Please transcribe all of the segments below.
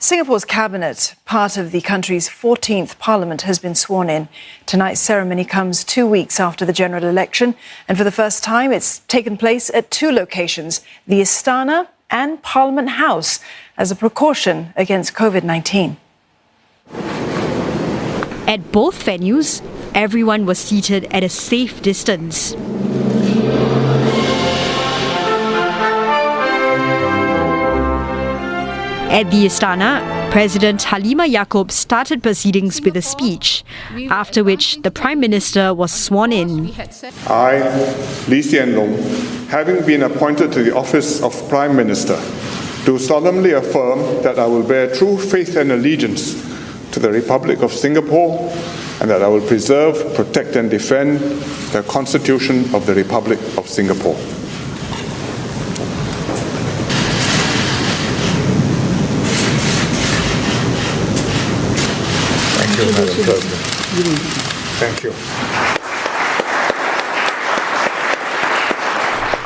Singapore's cabinet, part of the country's 14th parliament, has been sworn in. Tonight's ceremony comes 2 weeks after the general election, and for the first time it's taken place at two locations, the Istana and Parliament House, as a precaution against COVID-19. At both venues, everyone was seated at a safe distance. At the Istana, President Halimah Yacob started proceedings with a speech, after which the Prime Minister was sworn in. I, Lee Hsien Loong, having been appointed to the office of Prime Minister, do solemnly affirm that I will bear true faith and allegiance to the Republic of Singapore and that I will preserve, protect and defend the Constitution of the Republic of Singapore. Thank you, Madam President. Thank you.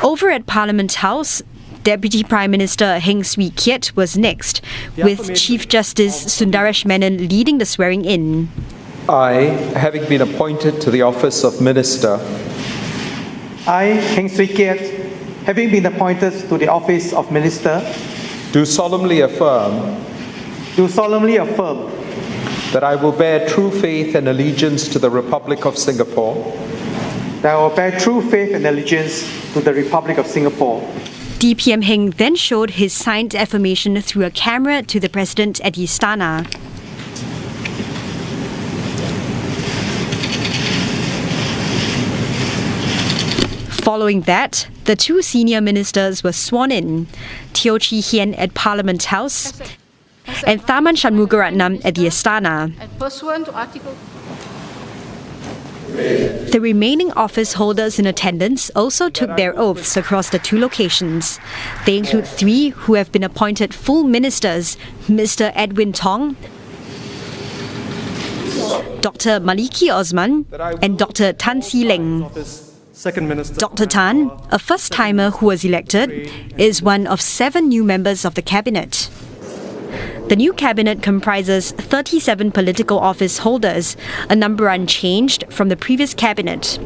Over at Parliament House, Deputy Prime Minister Heng Swee Keat was next, with Chief Justice Sundaresh Menon leading the swearing-in. I, having been appointed to the office of Minister, I, Heng Swee Keat, having been appointed to the office of Minister, do solemnly affirm that I will bear true faith and allegiance to the Republic of Singapore, that I will bear true faith and allegiance to the Republic of Singapore. DPM Heng then showed his signed affirmation through a camera to the President at the Istana. Following that, the two senior ministers were sworn in, Teo Chee Hean at Parliament House and Tharman Shanmugaratnam at the Istana. The remaining office holders in attendance also took their oaths across the two locations. They include three who have been appointed full ministers: Mr. Edwin Tong, Dr. Maliki Osman, and Dr. Tan See Leng. Dr. Tan, a first-timer who was elected, is one of 7 new members of the cabinet. The new cabinet comprises 37 political office holders, a number unchanged from the previous cabinet.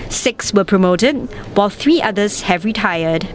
6 were promoted, while 3 others have retired.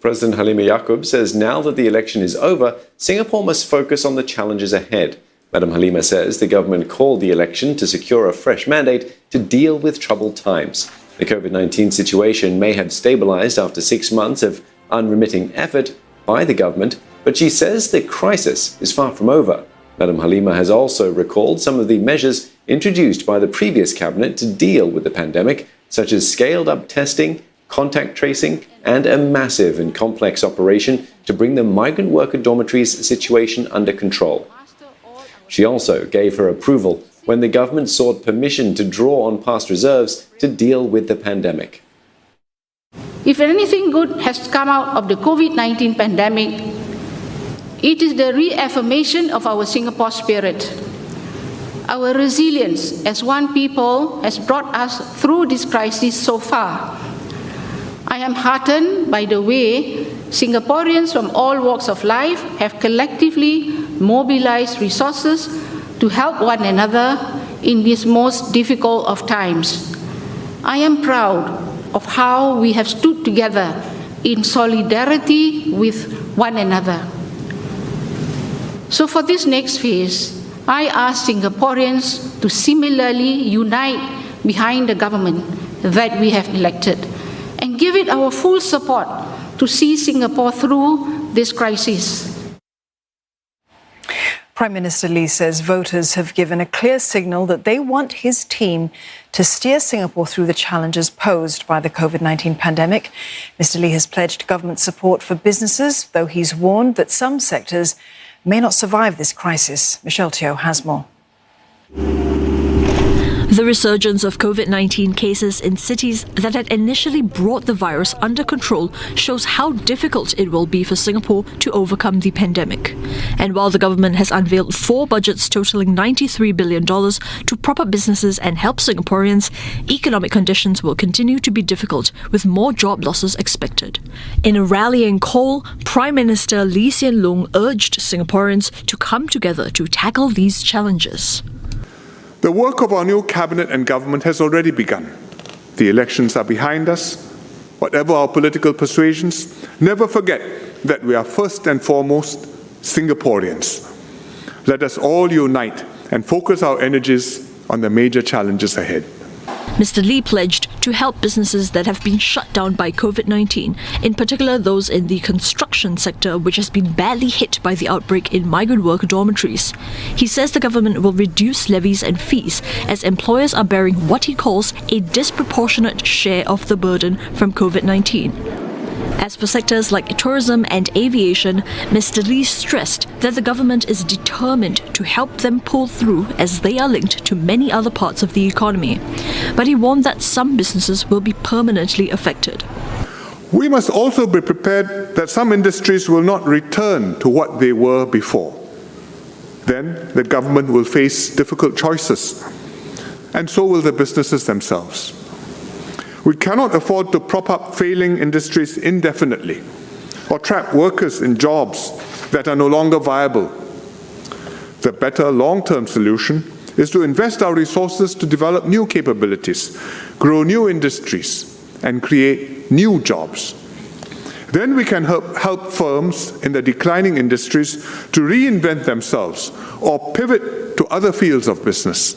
President Halimah Yacob says now that the election is over, Singapore must focus on the challenges ahead. Madam Halimah says the government called the election to secure a fresh mandate to deal with troubled times. The COVID-19 situation may have stabilized after 6 months of unremitting effort by the government, but she says the crisis is far from over. Madam Halimah has also recalled some of the measures introduced by the previous cabinet to deal with the pandemic, such as scaled-up testing, contact tracing, and a massive and complex operation to bring the migrant worker dormitories situation under control. She also gave her approval when the government sought permission to draw on past reserves to deal with the pandemic. If anything good has come out of the COVID-19 pandemic, it is the reaffirmation of our Singapore spirit. Our resilience as one people has brought us through this crisis so far. I am heartened by the way Singaporeans from all walks of life have collectively mobilized resources to help one another in this most difficult of times. I am proud of how we have stood together in solidarity with one another. So for this next phase, I ask Singaporeans to similarly unite behind the government that we have elected and give it our full support to see Singapore through this crisis. Prime Minister Lee says voters have given a clear signal that they want his team to steer Singapore through the challenges posed by the COVID-19 pandemic. Mr. Lee has pledged government support for businesses, though he's warned that some sectors may not survive this crisis. Michelle Teo has more. The resurgence of COVID-19 cases in cities that had initially brought the virus under control shows how difficult it will be for Singapore to overcome the pandemic. And while the government has unveiled 4 budgets totaling $93 billion to prop up businesses and help Singaporeans, economic conditions will continue to be difficult, with more job losses expected. In a rallying call, Prime Minister Lee Hsien Loong urged Singaporeans to come together to tackle these challenges. The work of our new cabinet and government has already begun. The elections are behind us. Whatever our political persuasions, never forget that we are first and foremost Singaporeans. Let us all unite and focus our energies on the major challenges ahead. Mr. Lee pledged to help businesses that have been shut down by COVID-19, in particular those in the construction sector, which has been badly hit by the outbreak in migrant worker dormitories. He says the government will reduce levies and fees as employers are bearing what he calls a disproportionate share of the burden from COVID-19. As for sectors like tourism and aviation, Mr. Lee stressed that the government is determined to help them pull through as they are linked to many other parts of the economy. But he warned that some businesses will be permanently affected. We must also be prepared that some industries will not return to what they were before. Then the government will face difficult choices, and so will the businesses themselves. We cannot afford to prop up failing industries indefinitely or trap workers in jobs that are no longer viable. The better long-term solution is to invest our resources to develop new capabilities, grow new industries, and create new jobs. Then we can help firms in the declining industries to reinvent themselves or pivot to other fields of business.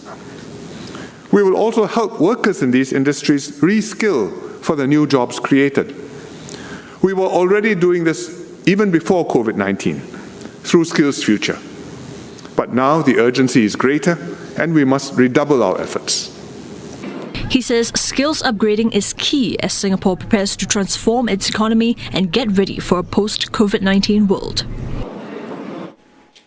We will also help workers in these industries re-skill for the new jobs created. We were already doing this even before COVID-19 through Skills Future. But now the urgency is greater and we must redouble our efforts. He says skills upgrading is key as Singapore prepares to transform its economy and get ready for a post-COVID-19 world.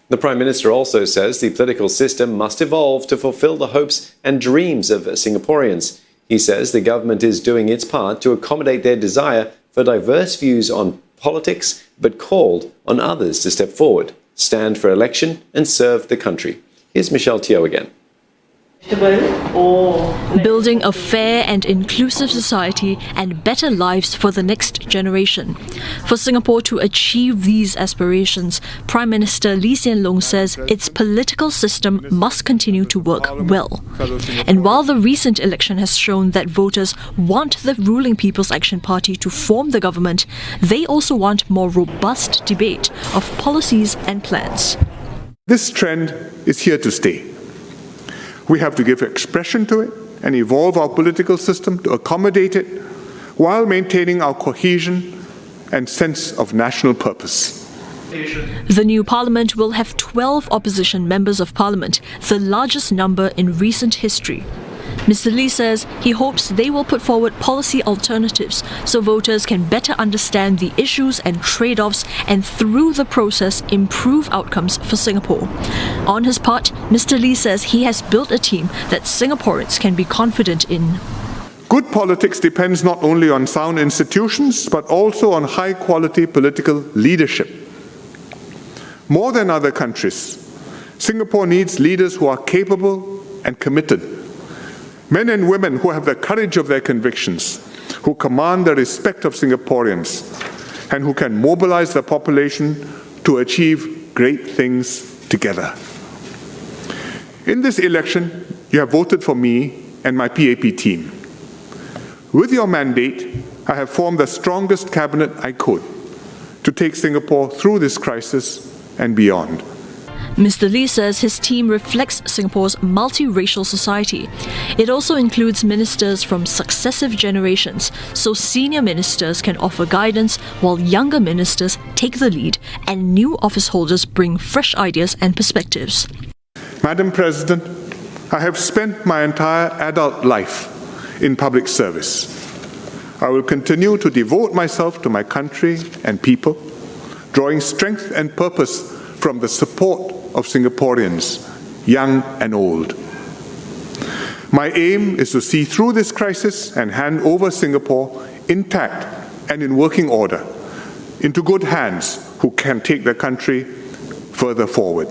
The Prime Minister also says the political system must evolve to fulfill the hopes and dreams of Singaporeans. He says the government is doing its part to accommodate their desire for diverse views on politics, but called on others to step forward, stand for election and serve the country. Here's Michelle Teo again. Building a fair and inclusive society and better lives for the next generation. For Singapore to achieve these aspirations, Prime Minister Lee Hsien Loong says its political system must continue to work well. And while the recent election has shown that voters want the ruling People's Action Party to form the government, they also want more robust debate of policies and plans. This trend is here to stay. We have to give expression to it and evolve our political system to accommodate it while maintaining our cohesion and sense of national purpose. The new parliament will have 12 opposition members of parliament, the largest number in recent history. Mr. Lee says he hopes they will put forward policy alternatives so voters can better understand the issues and trade-offs and through the process improve outcomes for Singapore. On his part, Mr. Lee says he has built a team that Singaporeans can be confident in. Good politics depends not only on sound institutions but also on high-quality political leadership. More than other countries, Singapore needs leaders who are capable and committed. Men and women who have the courage of their convictions, who command the respect of Singaporeans, and who can mobilize the population to achieve great things together. In this election, you have voted for me and my PAP team. With your mandate, I have formed the strongest cabinet I could to take Singapore through this crisis and beyond. Mr. Lee says his team reflects Singapore's multiracial society. It also includes ministers from successive generations, so senior ministers can offer guidance while younger ministers take the lead and new office holders bring fresh ideas and perspectives. Madam President, I have spent my entire adult life in public service. I will continue to devote myself to my country and people, drawing strength and purpose from the support of Singaporeans, young and old. My aim is to see through this crisis and hand over Singapore intact and in working order into good hands who can take the country further forward.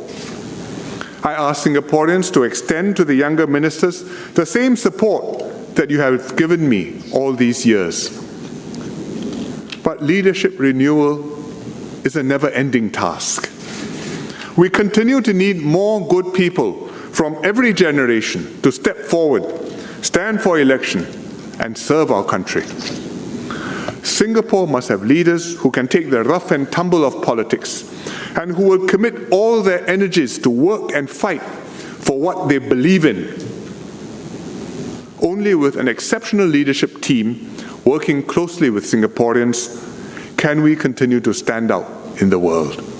I ask Singaporeans to extend to the younger ministers the same support that you have given me all these years. But leadership renewal is a never-ending task. We continue to need more good people from every generation to step forward, stand for election, and serve our country. Singapore must have leaders who can take the rough and tumble of politics and who will commit all their energies to work and fight for what they believe in. Only with an exceptional leadership team working closely with Singaporeans can we continue to stand out in the world.